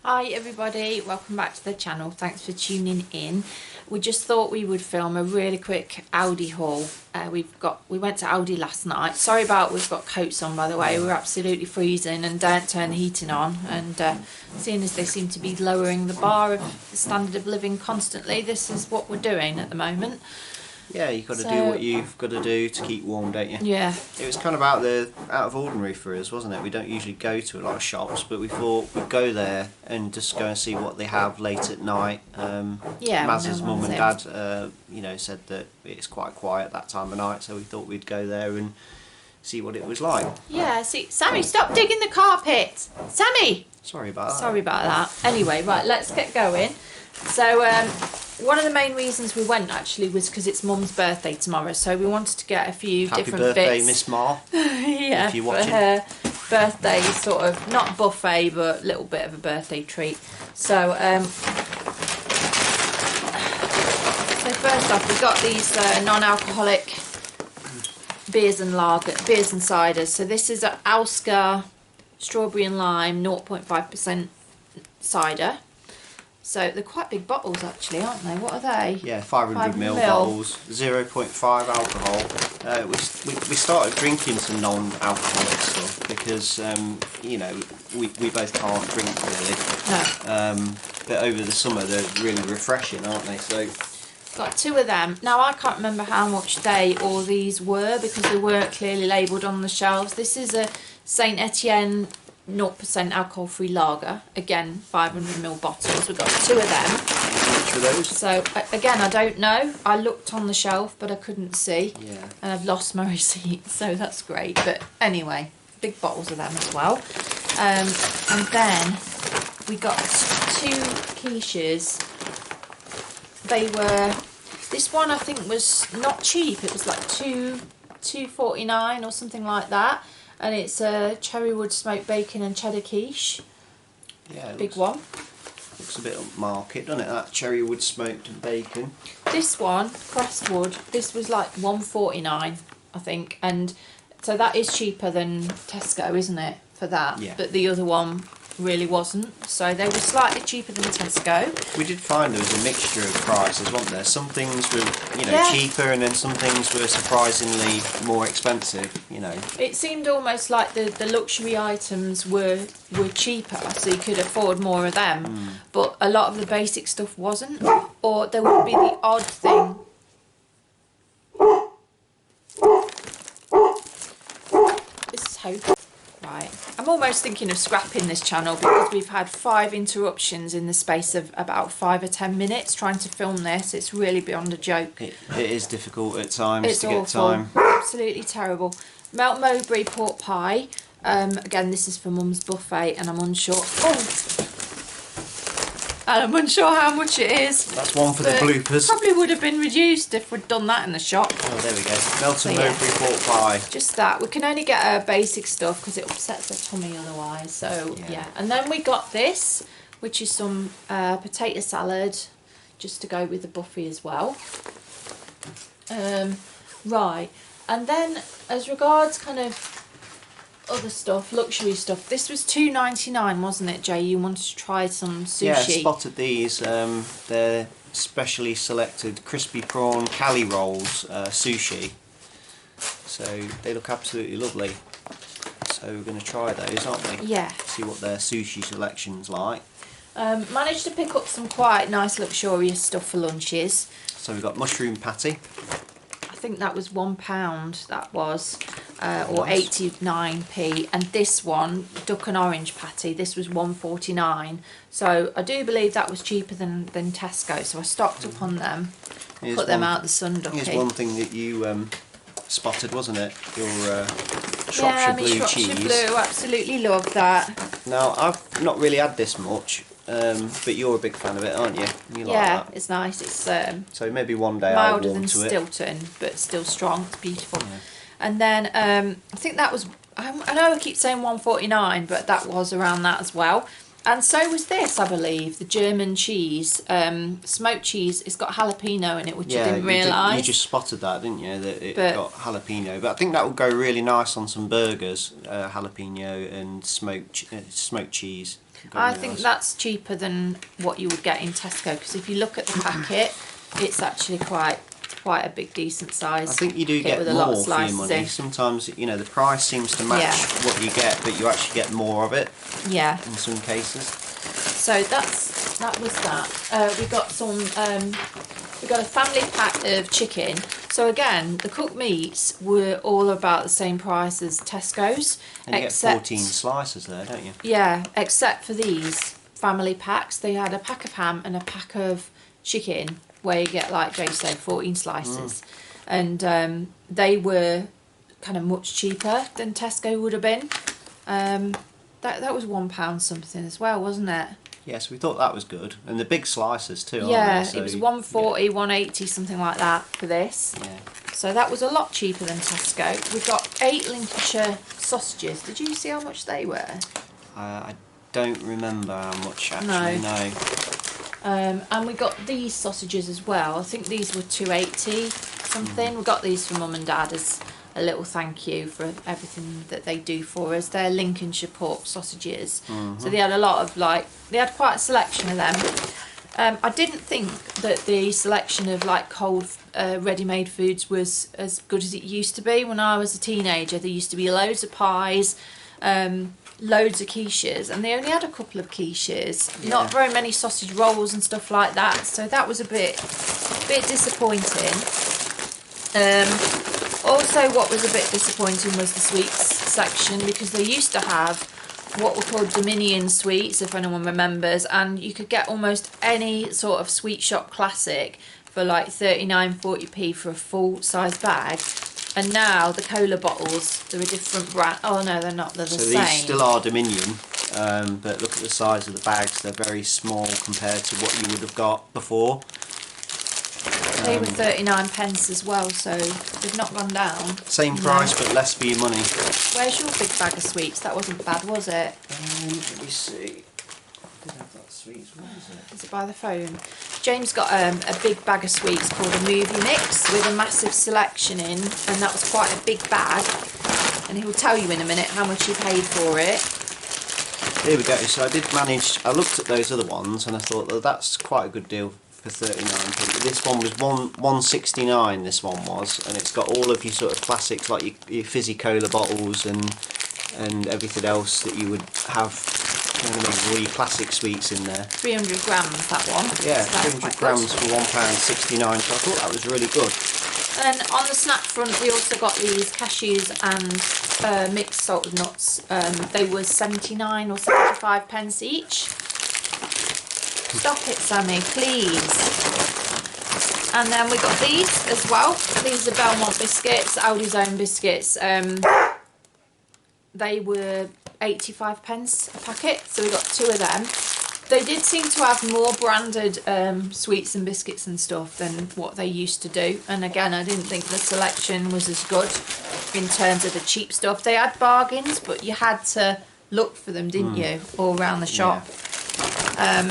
Hi everybody, welcome back to the channel. Thanks for tuning in. We just thought we would film a really quick Aldi haul. We went to Aldi last night. Sorry about we've got coats on, by the way. We're absolutely freezing and don't turn the heating on. And seeing as they seem to be lowering the bar of the standard of living constantly, this is what we're doing at the moment. Yeah, you've got to do what you've got to do to keep warm, don't you? Yeah. It was kind of out of ordinary for us, wasn't it? We don't usually go to a lot of shops, but we thought we'd go there and just go and see what they have late at night. Yeah. Maz's mum and dad, said that it's quite quiet that time of night, so we thought we'd go there and see what it was like. Yeah. See, Sammy, stop digging the carpet. Sammy. Sorry about that. Sorry about that. Anyway, right, let's get going. So, one of the main reasons we went actually was because it's Mum's birthday tomorrow, so we wanted to get a few Happy different birthday, bits. Miss Ma. Yeah, if you're for watching. her birthday, sort of not buffet, but a little bit of a birthday treat. So, first off, we got these non-alcoholic beers and ciders. So this is an Alska strawberry and lime 0.5% cider. So they're quite big bottles actually, aren't they? What are they? Yeah, 500ml bottles, 0.5 alcohol. We started drinking some non-alcoholic stuff because we both can't drink really. No. But over the summer they're really refreshing, aren't they? So got two of them. Now I can't remember how much they or these were because they weren't clearly labelled on the shelves. This is a Saint Etienne 0% alcohol-free lager. Again, 500ml bottles. We've got two of them. Which of those? So again, I don't know. I looked on the shelf, but I couldn't see. Yeah. And I've lost my receipt, so that's great. But anyway, big bottles of them as well. And then we got two quiches. They were. This one I think was not cheap. It was like $2.49 or something like that. And it's a cherry wood smoked bacon and cheddar quiche. Yeah, big one. Looks a bit upmarket, doesn't it? That cherry wood smoked and bacon. This one, Crestwood, this was like $1.49, I think, and so that is cheaper than Tesco, isn't it? For that, yeah. But the other one really wasn't. So they were slightly cheaper than Tesco. We did find there was a mixture of prices, wasn't there? Some things were, cheaper, and then some things were surprisingly more expensive. It seemed almost like the luxury items were cheaper, so you could afford more of them. But a lot of the basic stuff wasn't, or there would be the odd thing. This is Hope. Right, I'm almost thinking of scrapping this channel because we've had 5 interruptions in the space of about 5 or 10 minutes trying to film this. It's really beyond a joke. It is difficult at times to get awful. time. Absolutely terrible. Melt Mowbray pork pie. Again, this is for Mum's buffet, and I'm unsure. And I'm unsure how much it is. That's one for the bloopers. Probably would have been reduced if we'd done that in the shop. Oh, there we go. Melton Mowbray pork pie. Just that. We can only get our basic stuff because it upsets the tummy otherwise. So, yeah. And then we got this, which is some potato salad, just to go with the buffet as well. Right. And then, as regards kind of other stuff, luxury stuff, this was $2.99, wasn't it, Jay? You wanted to try some sushi. Yeah, spotted these. They're specially selected crispy prawn cali rolls, sushi. So they look absolutely lovely. So we're going to try those, aren't we? Yeah. See what their sushi selection's like. Managed to pick up some quite nice luxurious stuff for lunches. So we've got mushroom patty. I think that was £1, that was, or Nice. 89p, and this one, duck and orange patty, this was $1.49, so I do believe that was cheaper than Tesco, so I stocked up on them, put them out the sun ducky. Here's one thing that you spotted, wasn't it? Your Shropshire Blue Shropshire cheese. Blue, absolutely love that. Now, I've not really had this much, but you're a big fan of it, aren't you? You like Yeah, that. it's nice, it's So maybe one day I'll milder warm than to it. Stilton, but still strong, it's beautiful. Yeah. And then I think that was, I know I keep saying $1.49, but that was around that as well. And so was this, I believe, the German cheese, smoked cheese. It's got jalapeno in it, which I didn't realise. You just spotted that, didn't you? That it got jalapeno. But I think that would go really nice on some burgers, jalapeno and smoked cheese. I think that's cheaper than what you would get in Tesco, because if you look at the packet, it's actually quite a big, decent size. I think you do get more for your money. In. Sometimes, you know, the price seems to match what you get, but you actually get more of it. Yeah. In some cases. So that was that. We got some. We got a family pack of chicken. So again, the cooked meats were all about the same price as Tesco's. And you get 14 slices there, don't you? Yeah, except for these family packs. They had a pack of ham and a pack of chicken, where you get, like Jay said, 14 slices. And they were kind of much cheaper than Tesco would have been. That was £1 something as well, wasn't it? Yes, we thought that was good. And the big slices too, yeah, aren't they? So it was 140, 180, something like that for this. Yeah. So that was a lot cheaper than Tesco. We got 8 Lincolnshire sausages. Did you see how much they were? I don't remember how much actually, no. And we got these sausages as well. I think these were 280 something. We got these for Mum and Dad as a little thank you for everything that they do for us. They're Lincolnshire pork sausages. So they had a lot of they had quite a selection of them. I didn't think that the selection of cold ready-made foods was as good as it used to be. When I was a teenager, there used to be loads of pies, loads of quiches, and they only had a couple of quiches, not very many sausage rolls and stuff like that, so that was a bit disappointing. Also, what was a bit disappointing was the sweets section, because they used to have what were called Dominion sweets, if anyone remembers, and you could get almost any sort of sweet shop classic for like 39-40p for a full size bag. And now the cola bottles, they're a different brand. Oh no, they're not. They're the same. So these still are Dominion, but look at the size of the bags. They're very small compared to what you would have got before. They were 39 pence as well, so they've not gone down. Same price, but less for your money. Where's your big bag of sweets? That wasn't bad, was it? Let me see. I did have that sweets. What is it? Is it by the phone? James got a big bag of sweets called a movie mix with a massive selection in, and that was quite a big bag. And he will tell you in a minute how much he paid for it. Here we go. So I did manage. I looked at those other ones and I thought, well, that's quite a good deal for 39p. This one was 169. This one was, and it's got all of your sort of classics like your fizzy cola bottles and everything else that you would have. You know what I mean? All your classic sweets in there. 300 grams, that one. Yeah, so 300 grams for £1.69. So I thought that was really good. And on the snack front, we also got these cashews and mixed salted nuts. They were 79 or 75 pence each. Stop it, Sammy, please. And then we got these as well. These are Belmont biscuits, Aldi's own biscuits. They were 85 pence a packet, so we got 2 of them. They did seem to have more branded sweets and biscuits and stuff than what they used to do. And again, I didn't think the selection was as good in terms of the cheap stuff. They had bargains, but you had to look for them, didn't you, all around the shop. Yeah.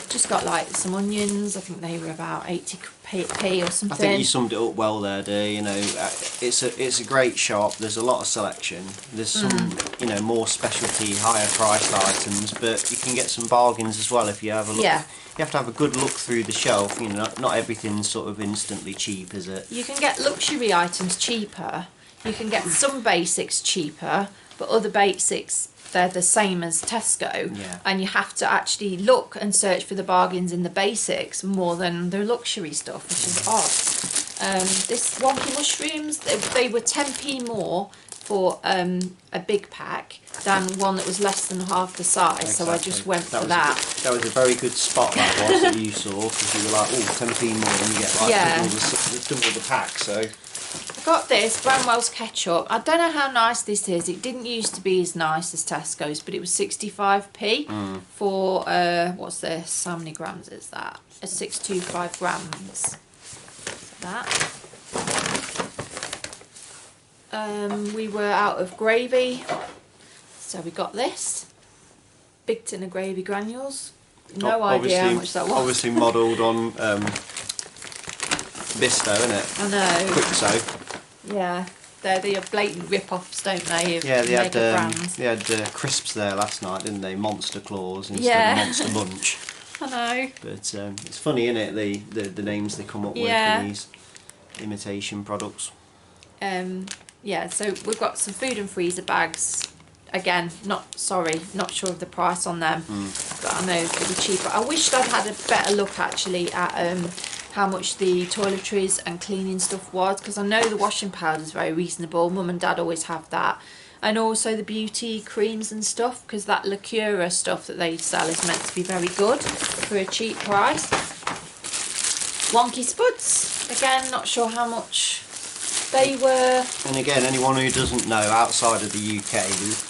Just got like some onions. I think they were about 80p or something. I think you summed it up well there, dear. You know, it's a great shop. There's a lot of selection. There's some, you know, more specialty, higher priced items, but you can get some bargains as well if you have a look. Yeah. You have to have a good look through the shelf. You know, not everything's sort of instantly cheap, is it? You can get luxury items cheaper. You can get some basics cheaper, but other basics, they're the same as Tesco, and you have to actually look and search for the bargains in the basics more than the luxury stuff, which is odd. This wonky mushrooms, they were 10p more for a big pack than one that was less than half the size, exactly. So I just went for that. That was a very good spot that was that you saw, because you were like, oh, 10p more, and you get like double the pack, so... I got this, Bramwell's ketchup. I don't know how nice this is. It didn't used to be as nice as Tesco's, but it was 65p for, what's this? How many grams is that? 625 grams. That. We were out of gravy, so we got this. big tin of gravy granules. No idea how much that was. Obviously modelled on Bisto, innit? I know. Quick Yeah, they're the blatant rip-offs, don't they? Yeah, they had brands. they had crisps there last night, didn't they? Monster Claws instead of Monster Munch. I know. But it's funny, isn't it? The names they come up with for these imitation products. Yeah, so we've got some food and freezer bags. Again, not sure of the price on them, but I know it'll be cheaper. I wished I'd had a better look actually at how much the toiletries and cleaning stuff was, because I know the washing powder is very reasonable. Mum and Dad always have that, and also the beauty creams and stuff, because that Lacura stuff that they sell is meant to be very good for a cheap price. Wonky Spuds, again, not sure how much they were. And again, anyone who doesn't know, outside of the UK,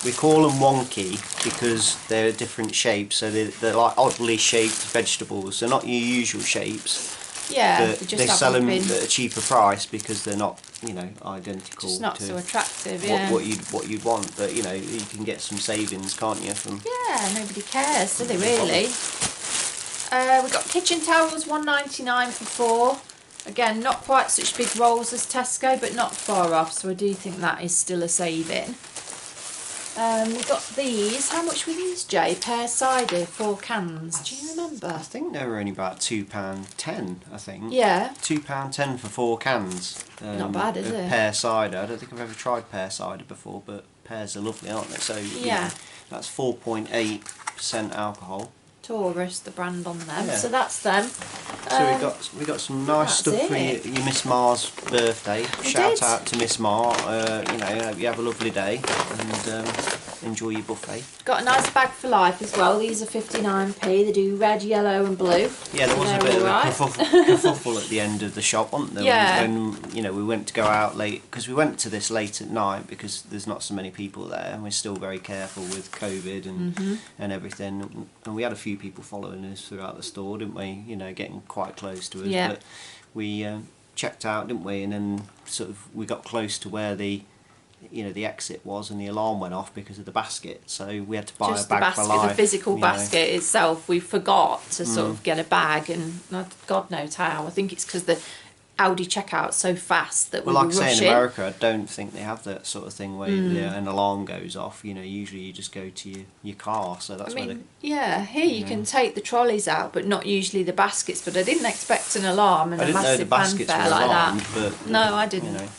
we call them wonky because they're different shapes, so they're like oddly shaped vegetables. They're not your usual shapes. Yeah, they sell them at a cheaper price because they're not, identical. Just not to so attractive. What you'd want, but you can get some savings, can't you? From nobody cares, do they really? We've got kitchen towels, $1.99 for 4. Again, not quite such big rolls as Tesco, but not far off, so I do think that is still a saving. We've got these. How much were these, Jay? Pear cider, 4 cans. Do you remember? I think they were only about £2.10, I think. Yeah. £2.10 for 4 cans. Not bad, is it? Pear cider. I don't think I've ever tried pear cider before, but pears are lovely, aren't they? So that's 4.8% alcohol. Taurus, the brand on them. Yeah. So that's them. So we got some nice stuff for your Miss Mar's birthday. Shout out to Miss Mar. Hope you have a lovely day and enjoy your buffet. Got a nice bag for life as well. These are 59p. They do red, yellow, and blue. Yeah, there was a bit of a kerfuffle at the end of the shop, wasn't there? Yeah. When we went to go out late, because we went to this late at night because there's not so many people there, and we're still very careful with COVID and everything. And we had a few people following us throughout the store, didn't we? Getting quite close to us. Yeah. But we checked out, didn't we? And then sort of we got close to where the exit was, and the alarm went off because of the basket. So we had to buy a bag for life. The physical basket itself, we forgot to sort of get a bag, and God knows how. I think it's because the Aldi checkout's so fast that we were rushing. Like I say, in America, I don't think they have that sort of thing where an alarm goes off. Usually you just go to your car. So that's where here you can take the trolleys out, but not usually the baskets. But I didn't expect an alarm and a massive fanfare like that. But, no, I didn't.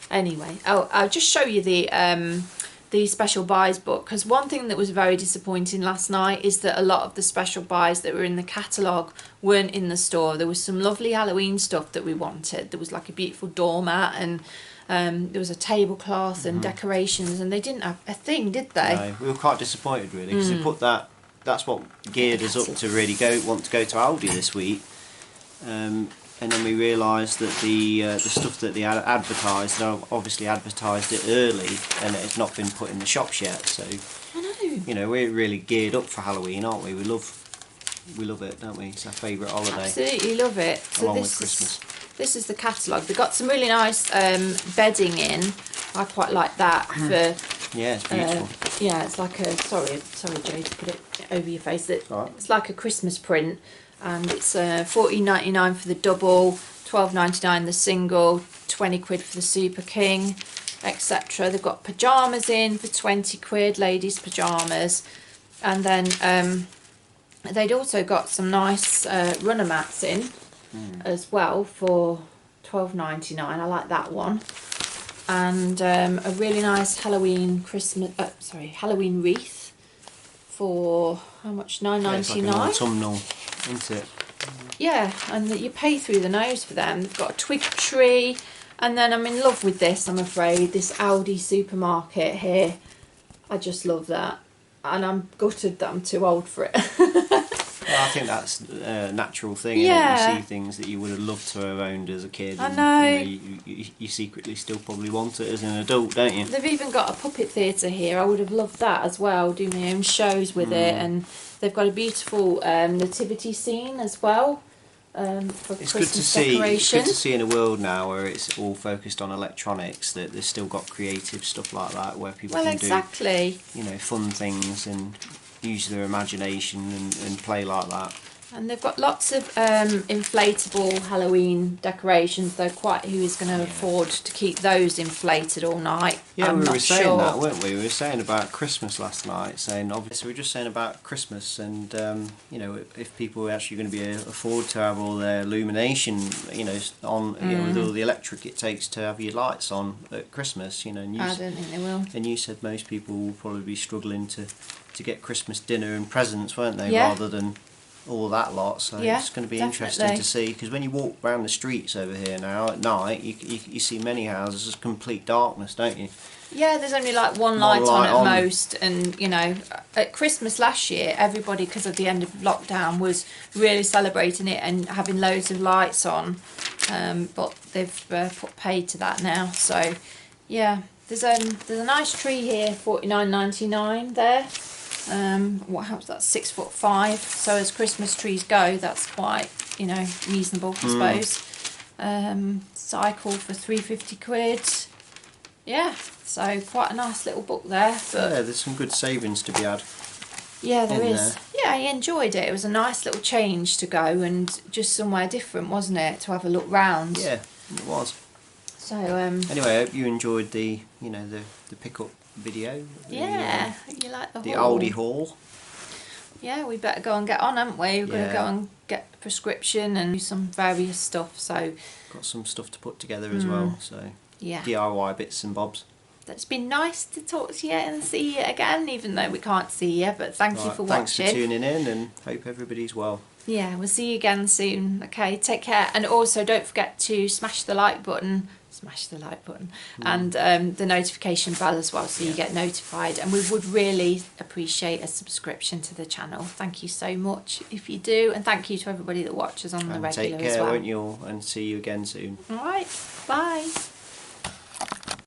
Anyway, I'll just show you the special buys book, because one thing that was very disappointing last night is that a lot of the special buys that were in the catalogue weren't in the store. There was some lovely Halloween stuff that we wanted. There was like a beautiful doormat, and there was a tablecloth and decorations, and they didn't have a thing, did they? No, we were quite disappointed really, because they put that's what geared us up to really want to go to Aldi this week. And then we realised that the stuff that they advertised, they obviously advertised it early, and it's not been put in the shops yet. So I know. We're really geared up for Halloween, aren't we? We love it, don't we? It's our favourite holiday. Absolutely love it. So along with Christmas. This is the catalogue. They've got some really nice bedding in. I quite like that for. Yeah, it's beautiful. It's like a sorry, Jay, to put it over your face. Right. It's like a Christmas print. And it's $14.99 for the double, $12.99 the single, 20 quid for the Super King, etc. They've got pyjamas in for 20 quid, ladies' pyjamas, and then they'd also got some nice runner mats in as well for $12.99. I like that one, and a really nice Halloween Halloween wreath for how much? $9.99. It's like an autumnal, isn't it? Yeah, and that you pay through the nose for them. They've got a twig tree, and then I'm in love with this, I'm afraid, this Aldi supermarket here. I just love that, and I'm gutted that I'm too old for it. Well, I think that's a natural thing. Yeah. You see things that you would have loved to have owned as a kid. I know. You secretly still probably want it as an adult, don't you? They've even got a puppet theatre here. I would have loved that as well, do my own shows with it, and they've got a beautiful nativity scene as well. For it's Christmas good to decoration. see. It's good to see in a world now where it's all focused on electronics that they've still got creative stuff like that where people can do, exactly. fun things, and use their imagination and play like that. And they've got lots of inflatable Halloween decorations, though quite who is going to afford to keep those inflated all night? Yeah, I'm we were not saying sure. that, weren't we? We were saying about Christmas last night, saying obviously we were just saying about Christmas and you know, if people are actually going to be afford to have all their illumination, you know, on, you know, with all the electric it takes to have your lights on at Christmas, you know. And you, I don't think they will. and you said most people will probably be struggling to get Christmas dinner and presents, weren't they, Yeah. rather than all that lot. So Yeah, it's going to be interesting definitely. to see, because when you walk around the streets over here now at night, you see many houses as complete darkness, don't you? Yeah, there's only like one light light on at on. most, and you know, at Christmas last year, everybody, because of the end of lockdown, was really celebrating it and having loads of lights on. But they've put paid to that now. So, yeah, there's a nice tree here, $49.99 there. What house? That's 6'5". So as Christmas trees go, that's quite, you know, reasonable, I suppose. Cycle for £350. Yeah, so quite a nice little book there. But Yeah, there's some good savings to be had. yeah, there in is. Yeah, I enjoyed it. It was a nice little change to go and just somewhere different, wasn't it? To have a look round. Yeah, it was. So Anyway, I hope you enjoyed the, you know, the pickup video. yeah, you like The haul. Aldi Haul. Yeah, we better go and get on, haven't we? We're going to Yeah. go and get a prescription and do some various stuff. So Got some stuff to put together as well. So yeah, DIY bits and bobs. it's been nice to talk to you and see you again, even though we can't see you. But thank you Right, for thanks watching. for tuning in, and hope everybody's well. Yeah, we'll see you again soon. Okay, take care. And also don't forget to smash the like button, and the notification bell as well, so you get notified. And we would really appreciate a subscription to the channel. Thank you so much if you do, and thank you to everybody that watches on the And regular take care, as well. won't you all, and see you again soon. All right, bye.